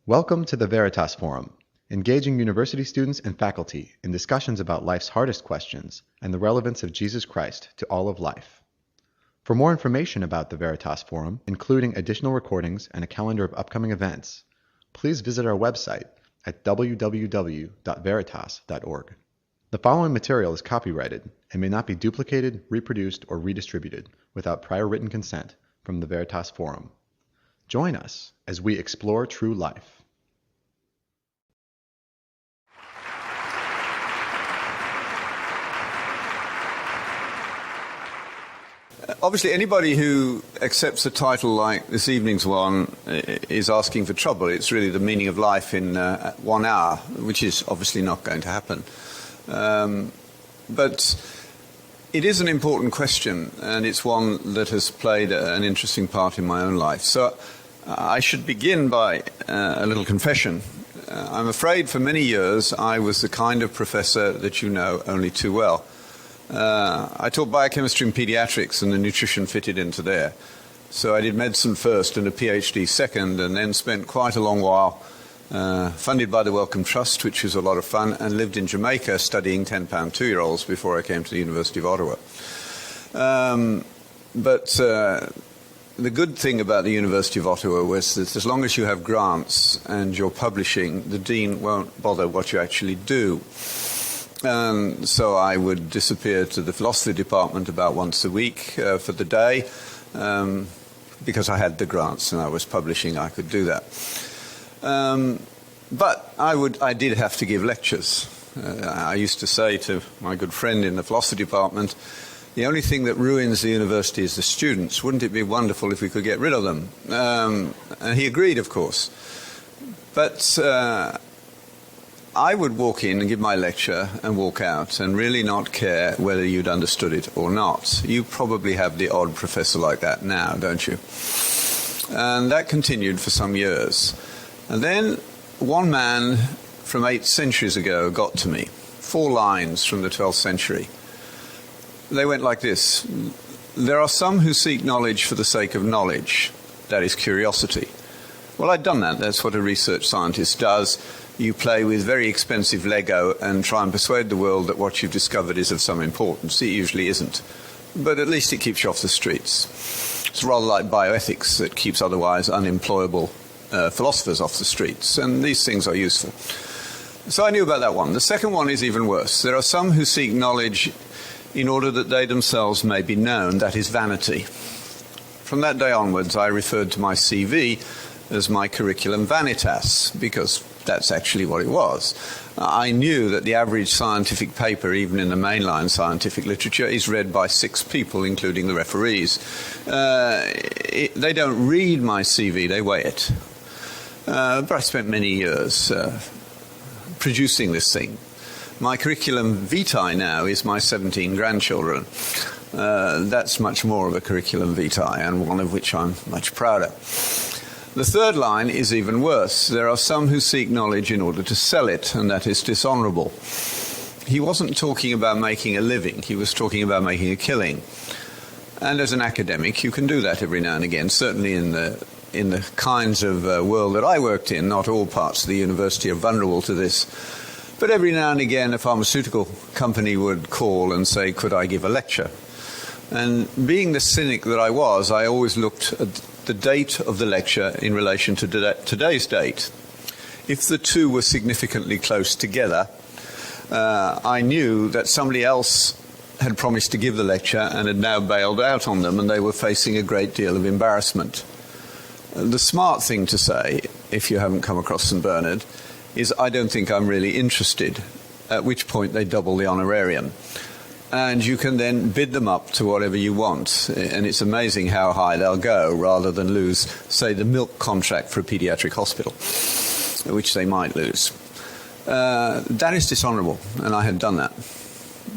Welcome to the Veritas Forum, engaging university students and faculty in discussions about life's hardest questions and the relevance of Jesus Christ to all of life. For more information about the Veritas Forum, including additional recordings and a calendar of upcoming events, please visit our website at www.veritas.org. The following material is copyrighted and may not be duplicated, reproduced, or redistributed without prior written consent from the Veritas Forum. Join us as we explore true life. Obviously, anybody who accepts a title like this evening's one is asking for trouble. It's really the meaning of life in 1 hour, which is obviously not going to happen. But it is an important question, and it's one that has played an interesting part in my own life. So I should begin by a little confession. I'm afraid for many years I was the kind of professor that you know only too well. I taught biochemistry and pediatrics, and the nutrition fitted into there. So I did medicine first and a PhD second, and then spent quite a long while funded by the Wellcome Trust, which was a lot of fun, and lived in Jamaica studying 10-pound 2-year-olds before I came to the University of Ottawa. But the good thing about the University of Ottawa was that as long as you have grants and you're publishing, the dean won't bother what you actually do. So I would disappear to the philosophy department about once a week for the day. Because I had the grants and I was publishing, I could do that. But I did have to give lectures. I used to say to my good friend in the philosophy department, the only thing that ruins the university is the students. Wouldn't it be wonderful if we could get rid of them? And he agreed, of course. But I would walk in and give my lecture and walk out and really not care whether you'd understood it or not. You probably have the odd professor like that now, don't you? And that continued for some years. And then one man from 8 centuries ago got to me, 4 lines from the 12th century. They went like this: there are some who seek knowledge for the sake of knowledge, that is curiosity. Well, I'd done that. That's what a research scientist does. You play with very expensive Lego and try and persuade the world that what you've discovered is of some importance. It usually isn't. But at least it keeps you off the streets. It's rather like bioethics that keeps otherwise unemployable philosophers off the streets. And these things are useful. So I knew about that one. The second one is even worse. There are some who seek knowledge in order that they themselves may be known. That is vanity. From that day onwards, I referred to my CV as my curriculum vanitas, because that's actually what it was. I knew that the average scientific paper, even in the mainline scientific literature, is read by 6 people, including the referees. They don't read my CV, they weigh it. But I spent many years producing this thing. My curriculum vitae now is my 17 grandchildren. That's much more of a curriculum vitae, and one of which I'm much prouder. The third line is even worse. There are some who seek knowledge in order to sell it, and that is dishonorable. He wasn't talking about making a living. He was talking about making a killing. And as an academic, you can do that every now and again, certainly in the kinds of world that I worked in. Not all parts of the university are vulnerable to this. But every now and again, a pharmaceutical company would call and say, could I give a lecture? And being the cynic that I was, I always looked at the date of the lecture in relation to today's date. If the two were significantly close together, I knew that somebody else had promised to give the lecture and had now bailed out on them, and they were facing a great deal of embarrassment. The smart thing to say, if you haven't come across St. Bernard, is I don't think I'm really interested, at which point they double the honorarium. And you can then bid them up to whatever you want. And it's amazing how high they'll go, rather than lose, say, the milk contract for a pediatric hospital, which they might lose. That is dishonorable, and I had done that.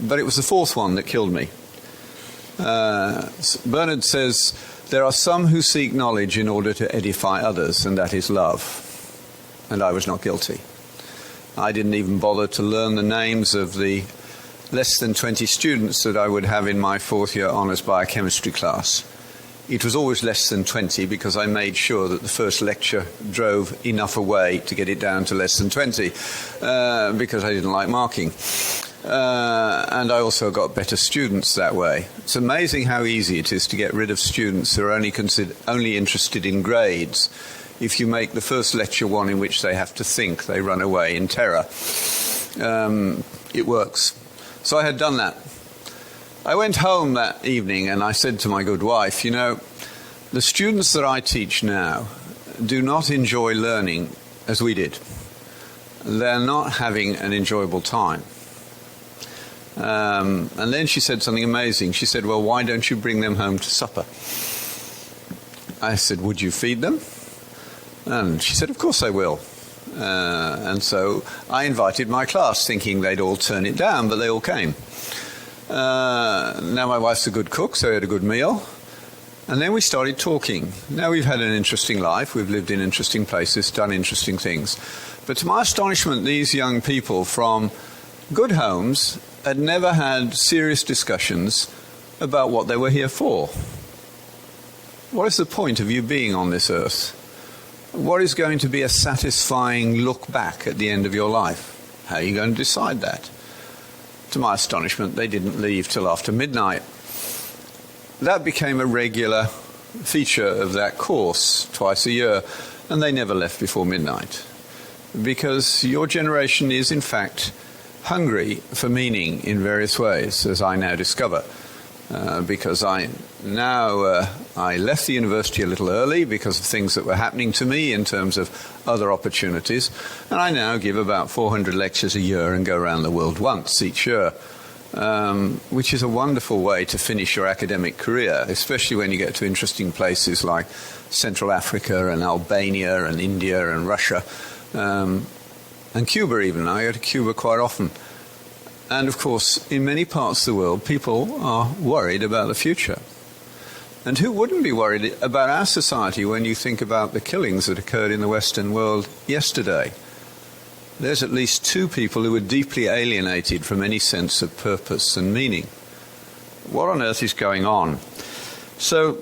But it was the fourth one that killed me. Bernard says, there are some who seek knowledge in order to edify others, and that is love. And I was not guilty. I didn't even bother to learn the names of the less than 20 students that I would have in my 4th year honours biochemistry class. it was always less than 20 because I made sure that the first lecture drove enough away to get it down to less than 20 because I didn't like marking. And I also got better students that way. It's amazing how easy it is to get rid of students who are only interested in grades. If you make the first lecture one in which they have to think, they run away in terror. It works. So I had done that. I went home that evening and I said to my good wife, you know, the students that I teach now do not enjoy learning as we did. They're not having an enjoyable time. And then she said something amazing. She said, well, why don't you bring them home to supper? I said, would you feed them? And she said, of course I will. And so I invited my class, thinking they'd all turn it down, but they all came. Now my wife's a good cook, so we had a good meal. And then we started talking. Now we've had an interesting life. We've lived in interesting places, done interesting things. But to my astonishment, these young people from good homes had never had serious discussions about what they were here for. What is the point of you being on this earth? What is going to be a satisfying look back at the end of your life? How are you going to decide that? To my astonishment, they didn't leave till after midnight. That became a regular feature of that course twice a year, and they never left before midnight. Because your generation is, in fact, hungry for meaning in various ways, as I now discover. Because I left the university a little early because of things that were happening to me in terms of other opportunities, and I now give about 400 lectures a year and go around the world once each year, which is a wonderful way to finish your academic career, especially when you get to interesting places like Central Africa and Albania and India and Russia, and Cuba even. I go to Cuba quite often. And, of course, in many parts of the world, people are worried about the future. And who wouldn't be worried about our society when you think about the killings that occurred in the Western world yesterday? There's at least 2 people who were deeply alienated from any sense of purpose and meaning. What on earth is going on? So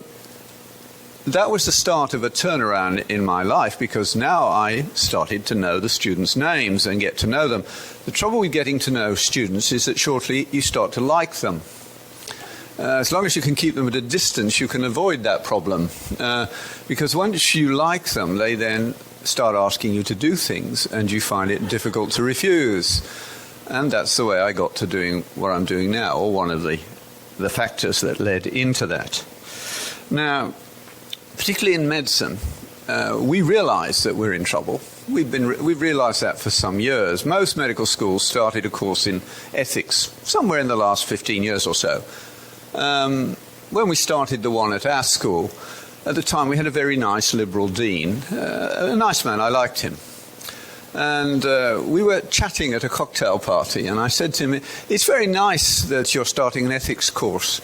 that was the start of a turnaround in my life, because now I started to know the students' names and get to know them. The trouble with getting to know students is that shortly you start to like them. As long as you can keep them at a distance, you can avoid that problem. Because once you like them, they then start asking you to do things, and you find it difficult to refuse. And that's the way I got to doing what I'm doing now, or one of the factors that led into that. Now, particularly in medicine, we realize that we're in trouble. We've realized that for some years. Most medical schools started a course in ethics somewhere in the last 15 years or so. When we started the one at our school, at the time we had a very nice liberal dean, a nice man, I liked him. And we were chatting at a cocktail party, and I said to him, it's very nice that you're starting an ethics course,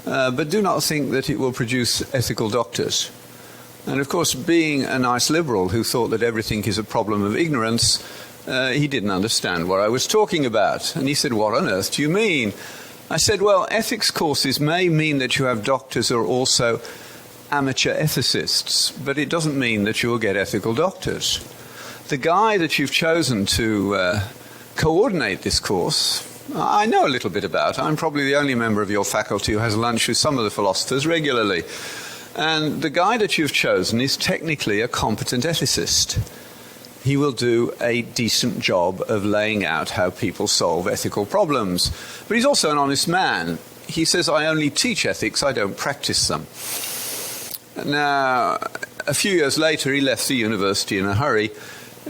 but do not think that it will produce ethical doctors. And of course, being a nice liberal who thought that everything is a problem of ignorance, he didn't understand what I was talking about. And he said, what on earth do you mean? I said, well, ethics courses may mean that you have doctors who are also amateur ethicists, but it doesn't mean that you will get ethical doctors. The guy that you've chosen to coordinate this course, I know a little bit about. I'm probably the only member of your faculty who has lunch with some of the philosophers regularly. And the guy that you've chosen is technically a competent ethicist. He will do a decent job of laying out how people solve ethical problems. But he's also an honest man. He says, I only teach ethics, I don't practice them. Now, a few years later, he left the university in a hurry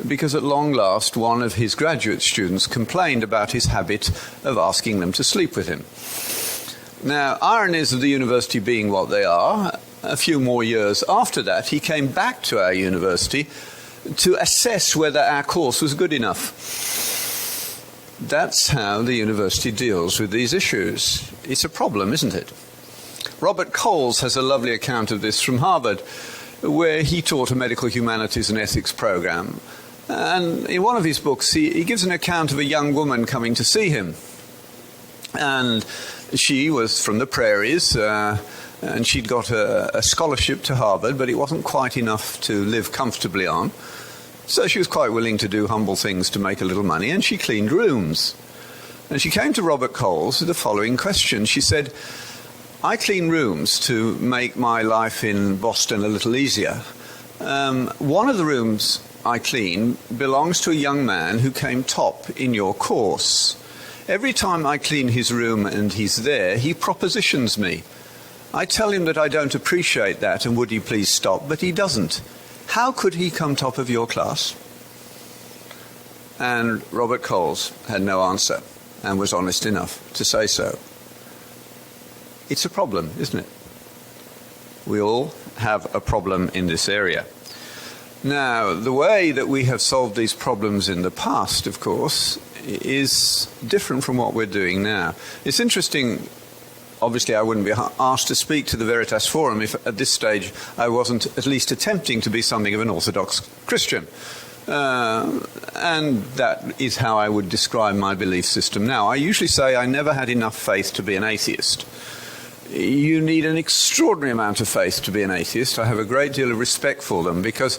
because at long last, one of his graduate students complained about his habit of asking them to sleep with him. Now, ironies of the university being what they are, a few more years after that, he came back to our university to assess whether our course was good enough. That's how the university deals with these issues. It's a problem, isn't it? Robert Coles has a lovely account of this from Harvard, where he taught a medical humanities and ethics program. And in one of his books, he gives an account of a young woman coming to see him. And she was from the prairies, and she'd got a scholarship to Harvard, but it wasn't quite enough to live comfortably on. So she was quite willing to do humble things to make a little money, and she cleaned rooms. And she came to Robert Coles with the following question. She said, I clean rooms to make my life in Boston a little easier. One of the rooms I clean belongs to a young man who came top in your course. Every time I clean his room and he's there, he propositions me. I tell him that I don't appreciate that and would he please stop, but he doesn't. How could he come top of your class? And Robert Coles had no answer and was honest enough to say so. It's a problem, isn't it? We all have a problem in this area. Now, the way that we have solved these problems in the past, of course, is different from what we're doing now. It's interesting. Obviously, I wouldn't be asked to speak to the Veritas Forum if at this stage I wasn't at least attempting to be something of an Orthodox Christian. And that is how I would describe my belief system now. I usually say I never had enough faith to be an atheist. You need an extraordinary amount of faith to be an atheist. I have a great deal of respect for them, because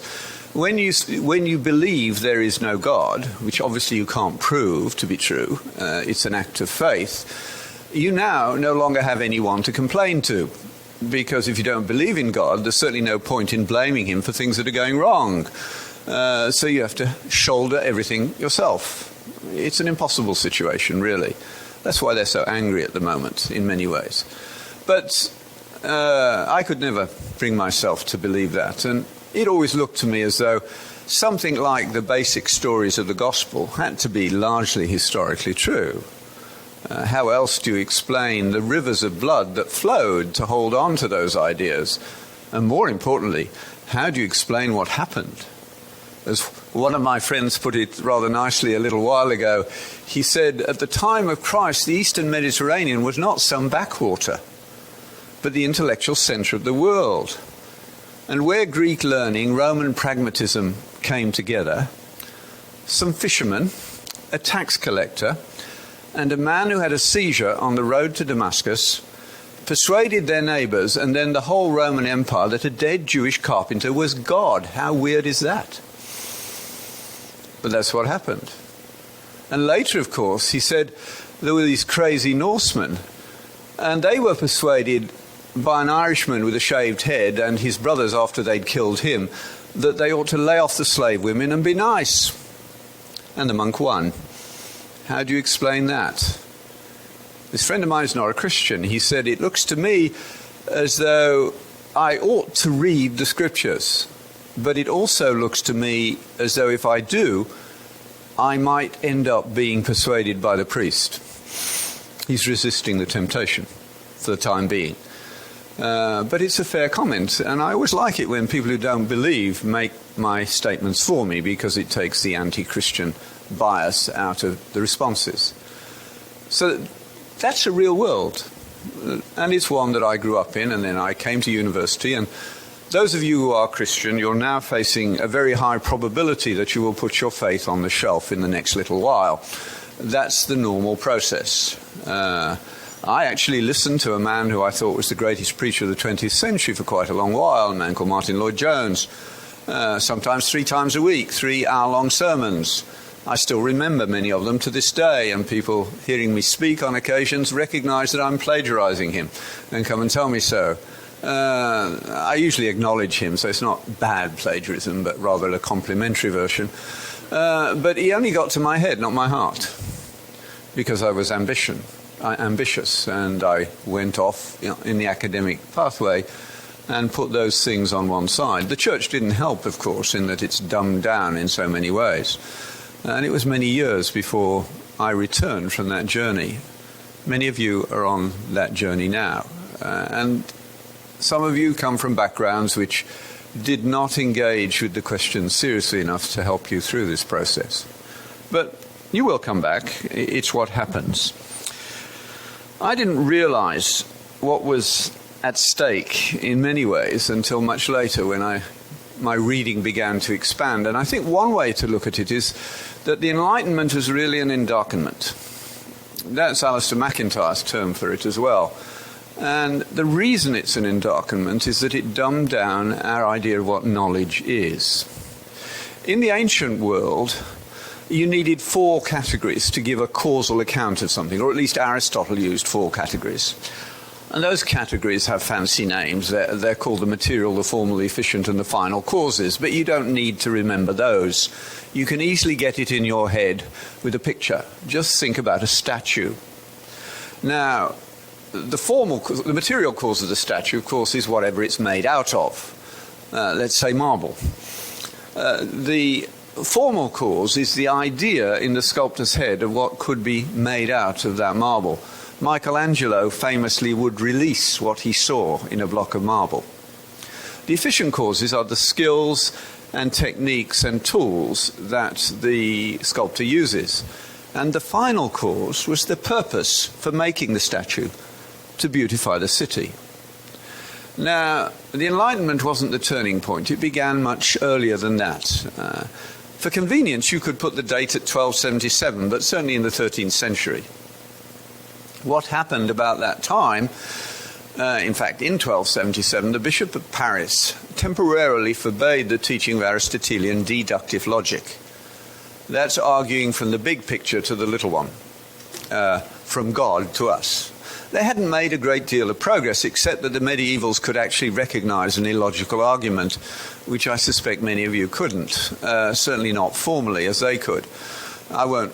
when you believe there is no God, which obviously you can't prove to be true, it's an act of faith, you now no longer have anyone to complain to. Because if you don't believe in God, there's certainly no point in blaming him for things that are going wrong. So you have to shoulder everything yourself. It's an impossible situation, really. That's why they're so angry at the moment, in many ways. But I could never bring myself to believe that. And it always looked to me as though something like the basic stories of the gospel had to be largely historically true. How else do you explain the rivers of blood that flowed to hold on to those ideas? And more importantly, how do you explain what happened? As one of my friends put it rather nicely a little while ago, he said, at the time of Christ, the Eastern Mediterranean was not some backwater, but the intellectual center of the world. And where Greek learning, Roman pragmatism came together, some fishermen, a tax collector, and a man who had a seizure on the road to Damascus persuaded their neighbors and then the whole Roman Empire that a dead Jewish carpenter was God. How weird is that? But that's what happened. And later, of course, he said there were these crazy Norsemen, and they were persuaded by an Irishman with a shaved head and his brothers after they'd killed him that they ought to lay off the slave women and be nice. And the monk won. How do you explain that? This friend of mine is not a Christian. He said, it looks to me as though I ought to read the scriptures, but it also looks to me as though if I do, I might end up being persuaded by the priest. He's resisting the temptation for the time being. But it's a fair comment, and I always like it when people who don't believe make my statements for me, because it takes the anti-Christian bias out of the responses. So that's a real world, and it's one that I grew up in, and then I came to university. And those of you who are Christian, you're now facing a very high probability that you will put your faith on the shelf in the next little while. That's the normal process. I actually listened to a man who I thought was the greatest preacher of the 20th century for quite a long while, a man called Martin Lloyd-Jones, sometimes 3 times a week, 3-hour-long sermons. I still remember many of them to this day, and people hearing me speak on occasions recognize that I'm plagiarizing him and come and tell me so. I usually acknowledge him, so it's not bad plagiarism, but rather a complimentary version. But he only got to my head, not my heart, because I was ambitious, and I went off in the academic pathway and put those things on one side. The church didn't help, of course, in that it's dumbed down in so many ways. And it was many years before I returned from that journey. Many of you are on that journey now. And some of you come from backgrounds which did not engage with the question seriously enough to help you through this process. But you will come back. It's what happens. I didn't realize what was at stake in many ways until much later when my reading began to expand. And I think one way to look at it is that the Enlightenment was really an endarkenment. That's Alistair MacIntyre's term for it as well. And the reason it's an endarkenment is that it dumbed down our idea of what knowledge is. In the ancient world, you needed 4 categories to give a causal account of something, or at least Aristotle used 4 categories. And those categories have fancy names. They're called the material, the formal, the efficient, and the final causes. But you don't need to remember those. You can easily get it in your head with a picture. Just think about a statue. Now, the material cause of the statue, of course, is whatever it's made out of. Let's say marble. The formal cause is the idea in the sculptor's head of what could be made out of that marble. Michelangelo famously would release what he saw in a block of marble. The efficient causes are the skills and techniques and tools that the sculptor uses. And the final cause was the purpose for making the statue, to beautify the city. Now, the Enlightenment wasn't the turning point. It began much earlier than that. For convenience, you could put the date at 1277, but certainly in the 13th century. What happened about that time, in fact, in 1277, the Bishop of Paris temporarily forbade the teaching of Aristotelian deductive logic. That's arguing from the big picture to the little one, from God to us. They hadn't made a great deal of progress, except that the medievals could actually recognize an illogical argument, which I suspect many of you couldn't, certainly not formally as they could. I won't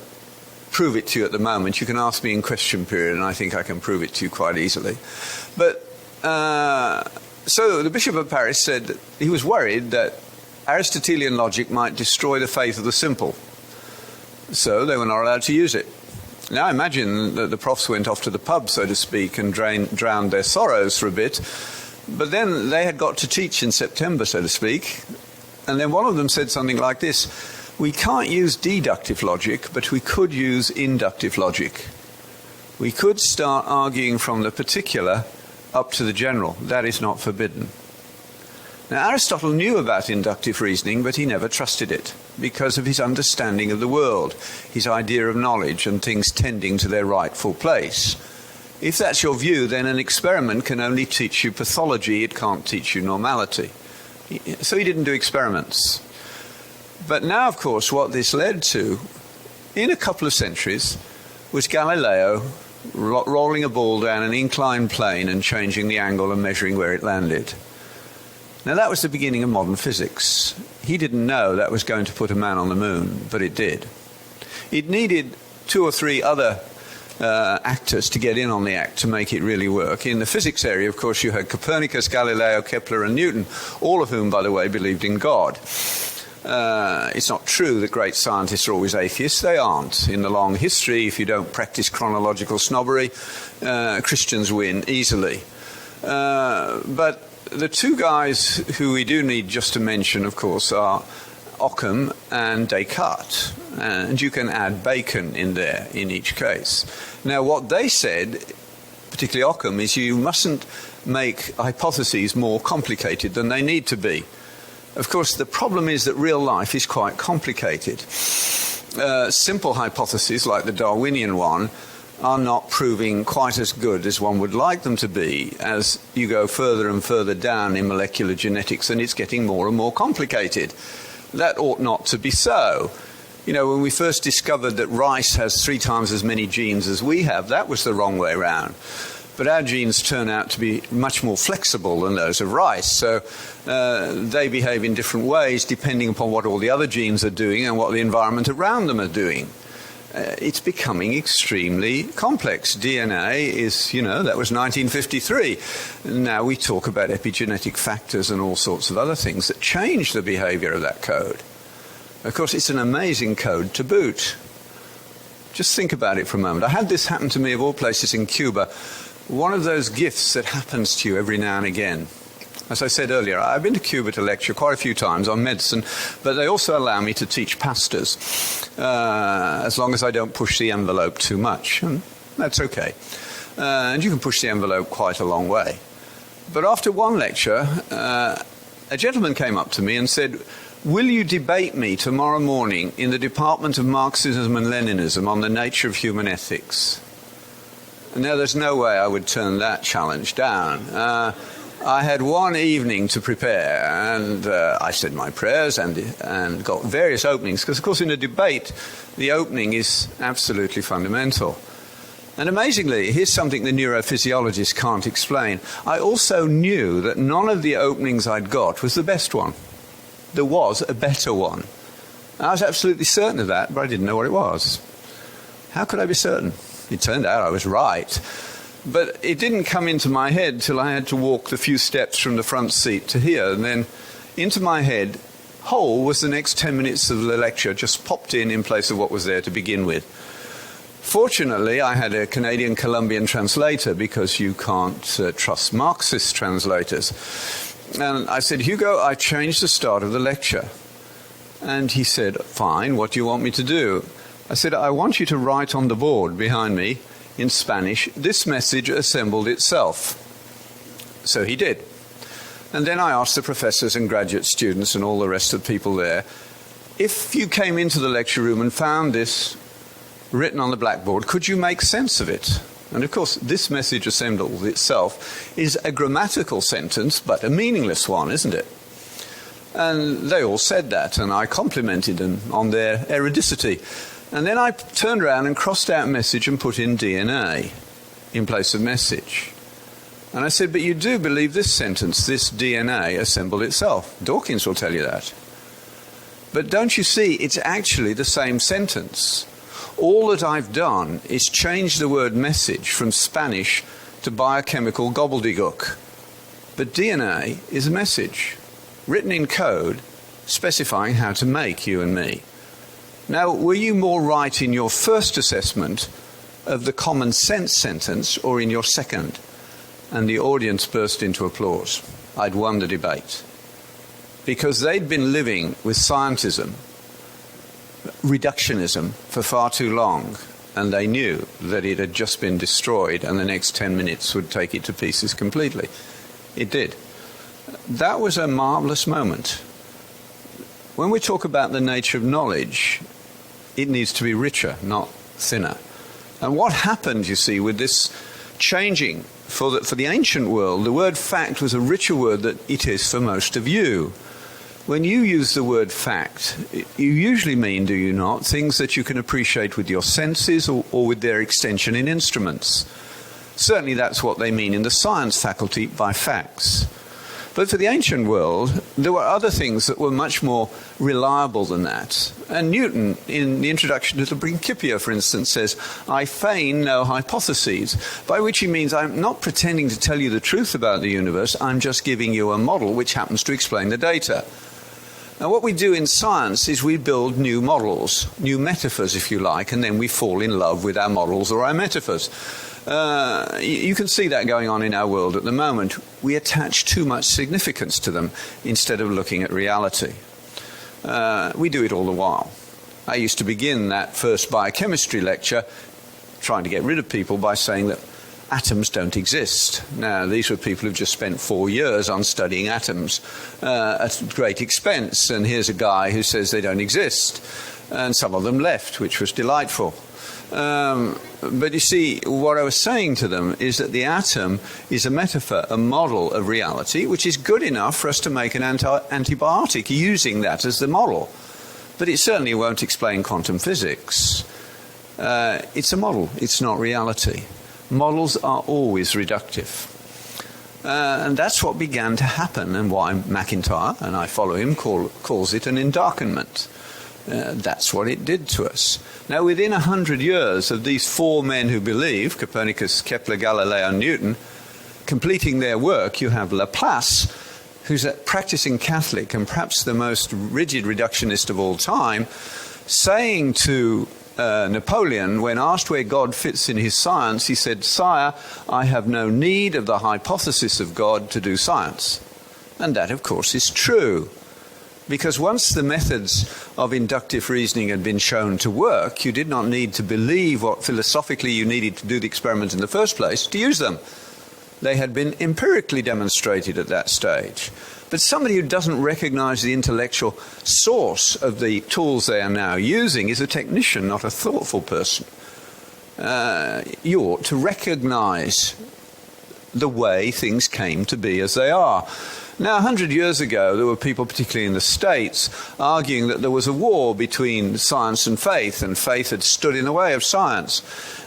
prove it to you at the moment. You can ask me in question period, and I think I can prove it to you quite easily. But so the Bishop of Paris said that he was worried that Aristotelian logic might destroy the faith of the simple. So they were not allowed to use it. Now imagine that the profs went off to the pub, so to speak, and drowned their sorrows for a bit. But then they had got to teach in September, so to speak. And then one of them said something like this: we can't use deductive logic, but we could use inductive logic. We could start arguing from the particular up to the general. That is not forbidden. Now, Aristotle knew about inductive reasoning, but he never trusted it because of his understanding of the world, his idea of knowledge and things tending to their rightful place. If that's your view, then an experiment can only teach you pathology, it can't teach you normality. So he didn't do experiments. But now, of course, what this led to, in a couple of centuries, was Galileo rolling a ball down an inclined plane and changing the angle and measuring where it landed. Now, that was the beginning of modern physics. He didn't know that was going to put a man on the moon, but it did. It needed 2 or 3 other actors to get in on the act to make it really work. In the physics area, of course, you had Copernicus, Galileo, Kepler, and Newton, all of whom, by the way, believed in God. It's not true that great scientists are always atheists. They aren't. In the long history, if you don't practice chronological snobbery, Christians win easily. But the 2 guys who we do need just to mention, of course, are Occam and Descartes. And you can add Bacon in there in each case. Now, what they said, particularly Occam, is you mustn't make hypotheses more complicated than they need to be. Of course, the problem is that real life is quite complicated. Simple hypotheses, like the Darwinian one, are not proving quite as good as one would like them to be as you go further and further down in molecular genetics, and it's getting more and more complicated. That ought not to be so. You know, when we first discovered that rice has 3 times as many genes as we have, that was the wrong way around. But our genes turn out to be much more flexible than those of rice. So they behave in different ways depending upon what all the other genes are doing and what the environment around them are doing. It's becoming extremely complex. DNA is, that was 1953. Now we talk about epigenetic factors and all sorts of other things that change the behavior of that code. Of course, it's an amazing code to boot. Just think about it for a moment. I had this happen to me, of all places, in Cuba. One of those gifts that happens to you every now and again. As I said earlier, I've been to Cuba to lecture quite a few times on medicine, but they also allow me to teach pastors, as long as I don't push the envelope too much. And that's okay. And you can push the envelope quite a long way. But after one lecture, a gentleman came up to me and said, "Will you debate me tomorrow morning in the Department of Marxism and Leninism on the nature of human ethics?" Now, there's no way I would turn that challenge down. I had one evening to prepare, and I said my prayers and got various openings, because, of course, in a debate, the opening is absolutely fundamental. And amazingly, here's something the neurophysiologists can't explain. I also knew that none of the openings I'd got was the best one. There was a better one. I was absolutely certain of that, but I didn't know what it was. How could I be certain? It turned out I was right. But it didn't come into my head till I had to walk the few steps from the front seat to here. And then into my head, whole was the next 10 minutes of the lecture, just popped in place of what was there to begin with. Fortunately, I had a Canadian-Colombian translator, because you can't trust Marxist translators. And I said, Hugo, I changed the start of the lecture. And he said, fine, what do you want me to do? I said, I want you to write on the board behind me in Spanish, this message assembled itself. So he did. And then I asked the professors and graduate students and all the rest of the people there, if you came into the lecture room and found this written on the blackboard, could you make sense of it? And of course, this message assembled itself is a grammatical sentence, but a meaningless one, isn't it? And they all said that, and I complimented them on their erudicity. And then I turned around and crossed out message and put in DNA in place of message. And I said, but you do believe this sentence, this DNA assembled itself. Dawkins will tell you that. But don't you see, it's actually the same sentence. All that I've done is change the word message from Spanish to biochemical gobbledygook. But DNA is a message, written in code, specifying how to make you and me. Now, were you more right in your first assessment of the common sense sentence or in your second? And the audience burst into applause. I'd won the debate. Because they'd been living with scientism, reductionism, for far too long, and they knew that it had just been destroyed and the next 10 minutes would take it to pieces completely. It did. That was a marvelous moment. When we talk about the nature of knowledge, it needs to be richer, not thinner. And what happened, you see, with this changing for the ancient world, the word fact was a richer word than it is for most of you. When you use the word fact, you usually mean, do you not, things that you can appreciate with your senses or with their extension in instruments. Certainly that's what they mean in the science faculty by facts. But for the ancient world, there were other things that were much more reliable than that. And Newton, in the introduction to the Principia, for instance, says, I feign no hypotheses, by which he means I'm not pretending to tell you the truth about the universe, I'm just giving you a model which happens to explain the data. Now, what we do in science is we build new models, new metaphors, if you like, and then we fall in love with our models or our metaphors. You can see that going on in our world at the moment. We attach too much significance to them instead of looking at reality. We do it all the while. I used to begin that first biochemistry lecture trying to get rid of people by saying that atoms don't exist. Now, these were people who've just spent 4 years on studying atoms at great expense, and here's a guy who says they don't exist. And some of them left, which was delightful. But you see, what I was saying to them is that the atom is a metaphor, a model of reality, which is good enough for us to make an antibiotic using that as the model. But it certainly won't explain quantum physics. It's a model, it's not reality. Models are always reductive. And that's what began to happen, and why McIntyre, and I follow him, calls it an endarkenment. That's what it did to us. Now, within 100 years of these four men who believe, Copernicus, Kepler, Galileo, and Newton, completing their work, you have Laplace, who's a practicing Catholic and perhaps the most rigid reductionist of all time, saying to Napoleon, when asked where God fits in his science, he said, "Sire, I have no need of the hypothesis of God to do science." And that, of course, is true. Because once the methods of inductive reasoning had been shown to work, you did not need to believe what philosophically you needed to do the experiment in the first place to use them. They had been empirically demonstrated at that stage. But somebody who doesn't recognize the intellectual source of the tools they are now using is a technician, not a thoughtful person. you ought to recognize the way things came to be as they are. Now, 100 years ago, there were people, particularly in the States, arguing that there was a war between science and faith had stood in the way of science.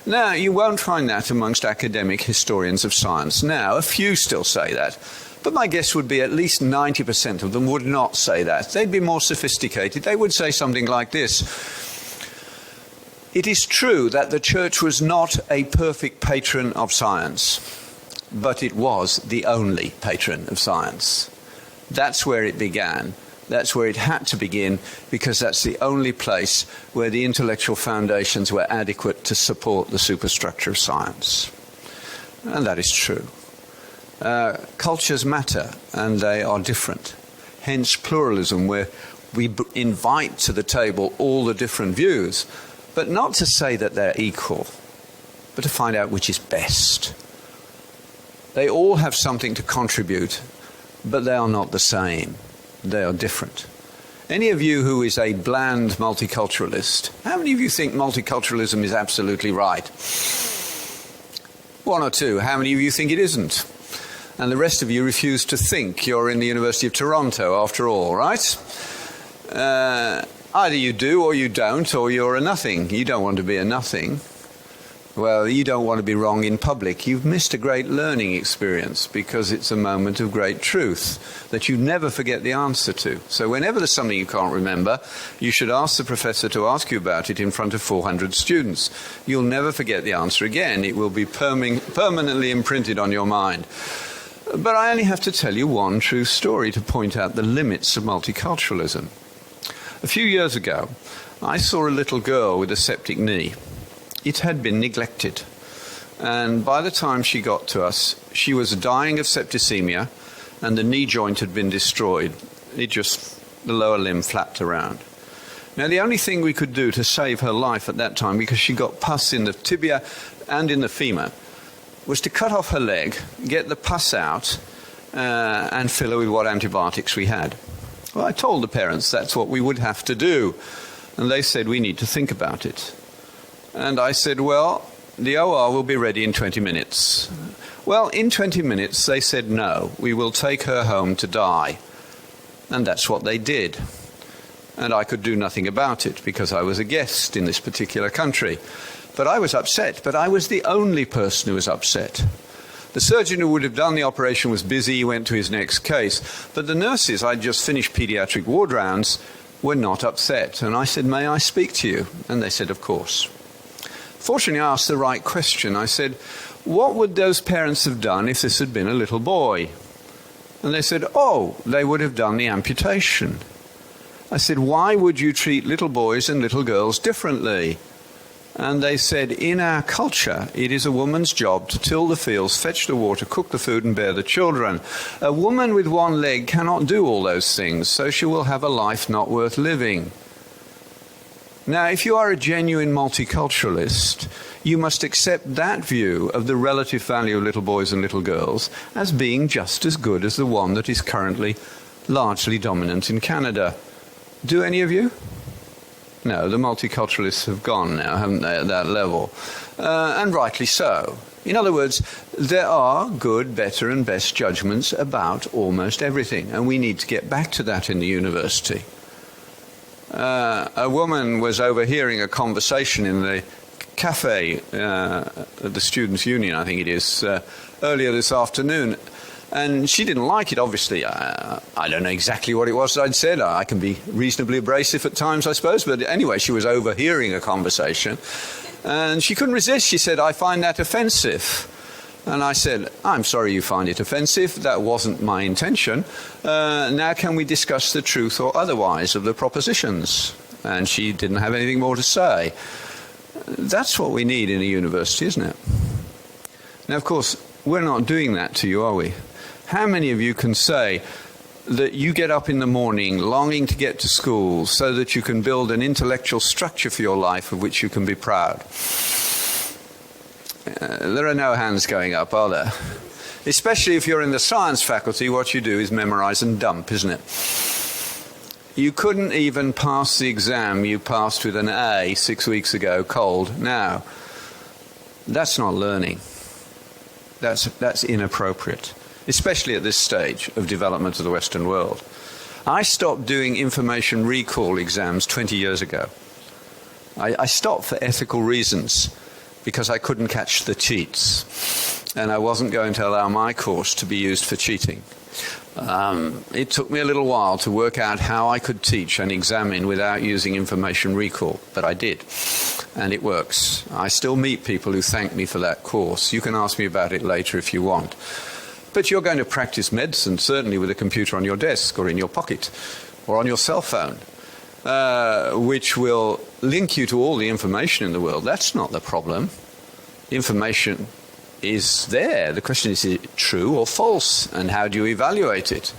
Now, you won't find that amongst academic historians of science. Now, a few still say that, but my guess would be at least 90% of them would not say that. They'd be more sophisticated. They would say something like this: it is true that the Church was not a perfect patron of science, but it was the only patron of science. That's where it began. That's where it had to begin, because that's the only place where the intellectual foundations were adequate to support the superstructure of science. And that is true. Cultures matter, and they are different. Hence pluralism, where we invite to the table all the different views, but not to say that they're equal, but to find out which is best. They all have something to contribute, but they are not the same. They are different. Any of you who is a bland multiculturalist, how many of you think multiculturalism is absolutely right? One or two. How many of you think it isn't? And the rest of you refuse to think. You're in the University of Toronto, after all, right? Either you do or you don't, or you're a nothing. You don't want to be a nothing. Well, you don't want to be wrong in public. You've missed a great learning experience, because it's a moment of great truth that you never forget the answer to. So whenever there's something you can't remember, you should ask the professor to ask you about it in front of 400 students. You'll never forget the answer again. It will be permanently imprinted on your mind. But I only have to tell you one true story to point out the limits of multiculturalism. A few years ago, I saw a little girl with a septic knee. It had been neglected, and by the time she got to us, she was dying of septicemia, and the knee joint had been destroyed. The lower limb flapped around. Now, the only thing we could do to save her life at that time, because she got pus in the tibia and in the femur, was to cut off her leg, get the pus out, and fill her with what antibiotics we had. Well, I told the parents that's what we would have to do, and they said we need to think about it. And I said, well, the OR will be ready in 20 minutes. Well, in 20 minutes, they said, no, we will take her home to die. And that's what they did. And I could do nothing about it, because I was a guest in this particular country. But I was upset, but I was the only person who was upset. The surgeon who would have done the operation was busy, he went to his next case. But the nurses, I'd just finished pediatric ward rounds, were not upset. And I said, may I speak to you? And they said, of course. Fortunately, I asked the right question. I said, what would those parents have done if this had been a little boy? And they said, oh, they would have done the amputation. I said, why would you treat little boys and little girls differently? And they said, in our culture, it is a woman's job to till the fields, fetch the water, cook the food, and bear the children. A woman with one leg cannot do all those things, so she will have a life not worth living. Now, if you are a genuine multiculturalist, you must accept that view of the relative value of little boys and little girls as being just as good as the one that is currently largely dominant in Canada. Do any of you? No, the multiculturalists have gone now, haven't they, at that level? And rightly so. In other words, there are good, better, and best judgments about almost everything, and we need to get back to that in the university. A woman was overhearing a conversation in the cafe at the Students' Union, I think it is, earlier this afternoon. And she didn't like it, obviously. I don't know exactly what it was I'd said. I can be reasonably abrasive at times, I suppose. But anyway, she was overhearing a conversation. And she couldn't resist. She said, I find that offensive. And I said, I'm sorry you find it offensive. That wasn't my intention. Now can we discuss the truth or otherwise of the propositions? And she didn't have anything more to say. That's what we need in a university, isn't it? Now, of course, we're not doing that to you, are we? How many of you can say that you get up in the morning longing to get to school so that you can build an intellectual structure for your life of which you can be proud? There are no hands going up, are there? Especially if you're in the science faculty, what you do is memorize and dump, isn't it? You couldn't even pass the exam you passed with an A 6 weeks ago, cold. Now, That's not learning. That's inappropriate, especially at this stage of development of the Western world. I stopped doing information recall exams 20 years ago. I stopped for ethical reasons because I couldn't catch the cheats, and I wasn't going to allow my course to be used for cheating. It took me a little while to work out how I could teach and examine without using information recall, but I did, and it works. I still meet people who thank me for that course. You can ask me about it later if you want. But you're going to practice medicine, certainly with a computer on your desk or in your pocket or on your cell phone, which will link you to all the information in the world. That's not the problem. Information is there. The question is it true or false, and how do you evaluate it?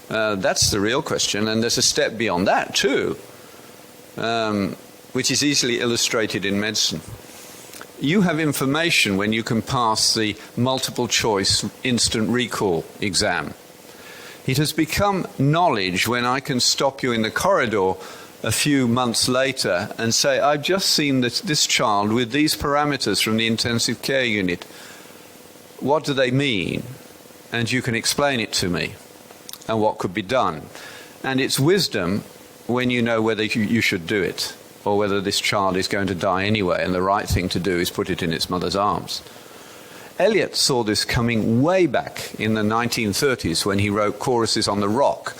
That's the real question, and there's a step beyond that too, which is easily illustrated in medicine. You have information when you can pass the multiple choice instant recall exam. It has become knowledge when I can stop you in the corridor a few months later and say, I've just seen this child with these parameters from the intensive care unit. What do they mean? And you can explain it to me and what could be done. And it's wisdom when you know whether you should do it or whether this child is going to die anyway, and the right thing to do is put it in its mother's arms. Eliot saw this coming way back in the 1930s when he wrote Choruses on the Rock.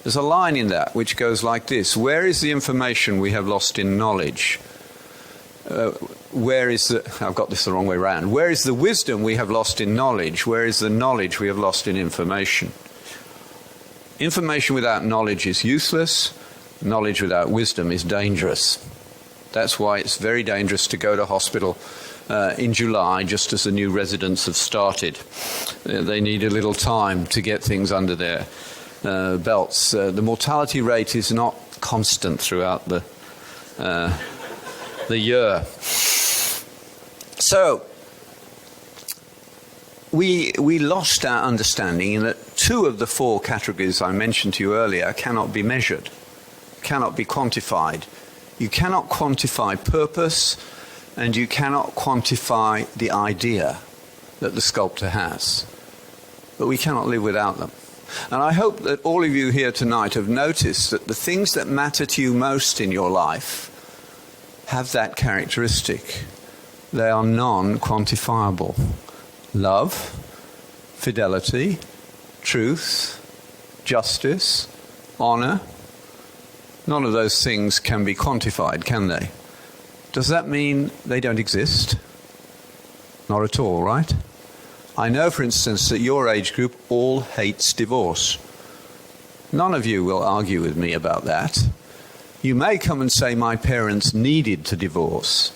There's a line in that which goes like this: where is the information we have lost in knowledge? Where is the... I've got this the wrong way round. Where is the wisdom we have lost in knowledge? Where is the knowledge we have lost in information? Information without knowledge is useless. Knowledge without wisdom is dangerous. That's why it's very dangerous to go to hospital in July, just as the new residents have started. They need a little time to get things under their belts. The mortality rate is not constant throughout the year. So we lost our understanding in that two of the four categories I mentioned to you earlier cannot be measured, cannot be quantified. You cannot quantify purpose, and you cannot quantify the idea that the sculptor has. But we cannot live without them. And I hope that all of you here tonight have noticed that the things that matter to you most in your life have that characteristic. They are non-quantifiable. Love, fidelity, truth, justice, honor. None of those things can be quantified, can they? Does that mean they don't exist? Not at all, right? I know, for instance, that your age group all hates divorce. None of you will argue with me about that. You may come and say my parents needed to divorce,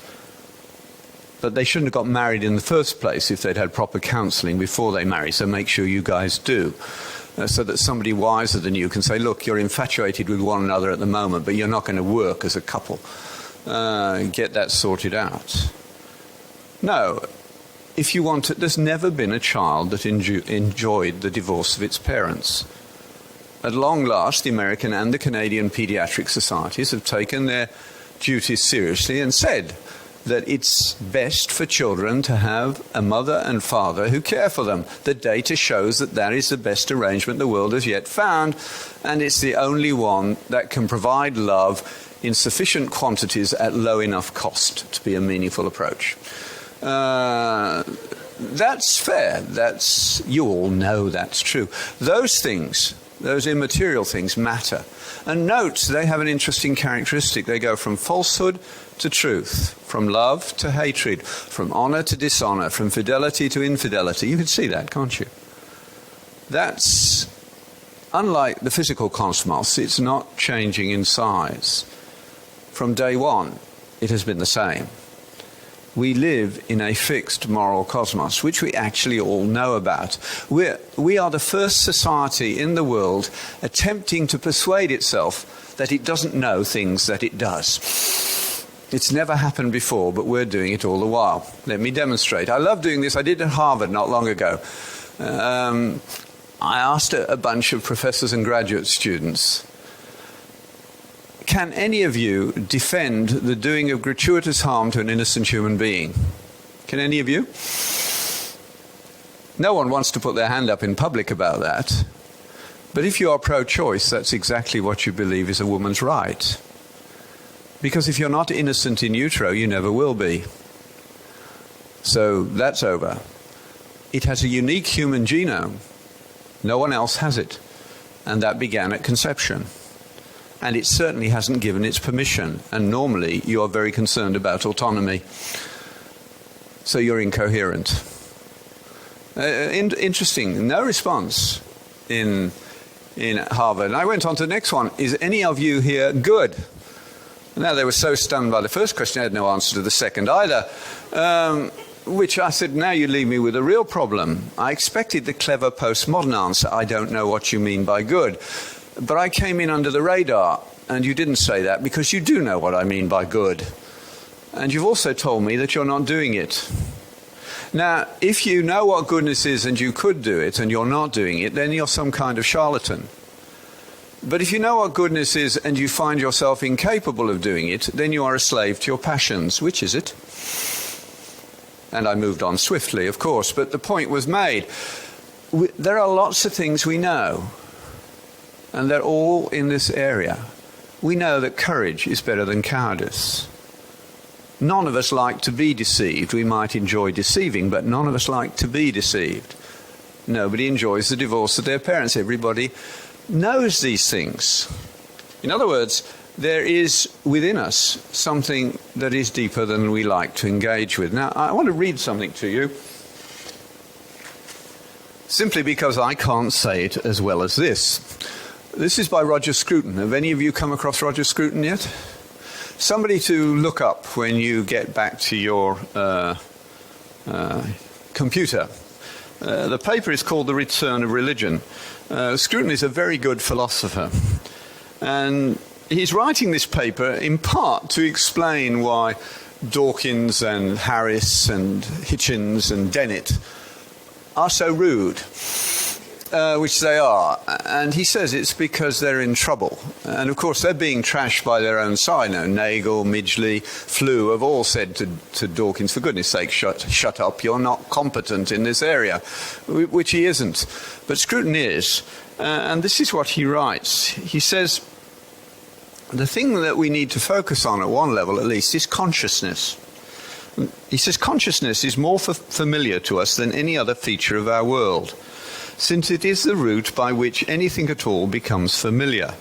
but they shouldn't have got married in the first place if they'd had proper counselling before they marry, so make sure you guys do. So that somebody wiser than you can say, look, you're infatuated with one another at the moment, but you're not going to work as a couple. Get that sorted out. No, if you want to, there's never been a child that enjoyed the divorce of its parents. At long last, the American and the Canadian pediatric societies have taken their duties seriously and said that it's best for children to have a mother and father who care for them. The data shows that that is the best arrangement the world has yet found, and it's the only one that can provide love in sufficient quantities at low enough cost to be a meaningful approach. That's fair. You all know that's true. Those things, those immaterial things, matter. And note, they have an interesting characteristic. They go from falsehood to truth, from love to hatred, from honor to dishonor, from fidelity to infidelity. You can see that, can't you? That's, unlike the physical cosmos, it's not changing in size. From day one, it has been the same. We live in a fixed moral cosmos, which we actually all know about. We are the first society in the world attempting to persuade itself that it doesn't know things that it does. It's never happened before, but we're doing it all the while. Let me demonstrate. I love doing this. I did it at Harvard not long ago. I asked a bunch of professors and graduate students, can any of you defend the doing of gratuitous harm to an innocent human being? Can any of you? No one wants to put their hand up in public about that. But if you are pro-choice, that's exactly what you believe is a woman's right. Because if you're not innocent in utero, you never will be. So that's over. It has a unique human genome. No one else has it. And that began at conception. And it certainly hasn't given its permission. And normally you are very concerned about autonomy. So you're incoherent. Interesting. No response in Harvard. And I went on to the next one. Is any of you here good? Now, they were so stunned by the first question, I had no answer to the second either. Which I said, now you leave me with a real problem. I expected the clever postmodern answer, I don't know what you mean by good. But I came in under the radar, and you didn't say that because you do know what I mean by good. And you've also told me that you're not doing it. Now, if you know what goodness is and you could do it and you're not doing it, then you're some kind of charlatan. But if you know what goodness is and you find yourself incapable of doing it, then you are a slave to your passions. Which is it? And I moved on swiftly, of course, but the point was made. There are lots of things we know, and they're all in this area. We know that courage is better than cowardice. None of us like to be deceived. We might enjoy deceiving, but none of us like to be deceived. Nobody enjoys the divorce of their parents. Everybody knows these things. In other words, there is within us something that is deeper than we like to engage with. Now, I want to read something to you, simply because I can't say it as well as this. This is by Roger Scruton. Have any of you come across Roger Scruton yet? Somebody to look up when you get back to your computer. The paper is called The Return of Religion. Scruton is a very good philosopher. And he's writing this paper in part to explain why Dawkins and Harris and Hitchens and Dennett are so rude. Which they are, and he says it's because they're in trouble. And of course they're being trashed by their own side now. Nagel, Midgley, Flew have all said to Dawkins, for goodness sake, shut up, you're not competent in this area, which he isn't. But Scruton is, and this is what he writes. He says, the thing that we need to focus on at one level at least is consciousness. He says consciousness is more familiar to us than any other feature of our world, since it is the route by which anything at all becomes familiar.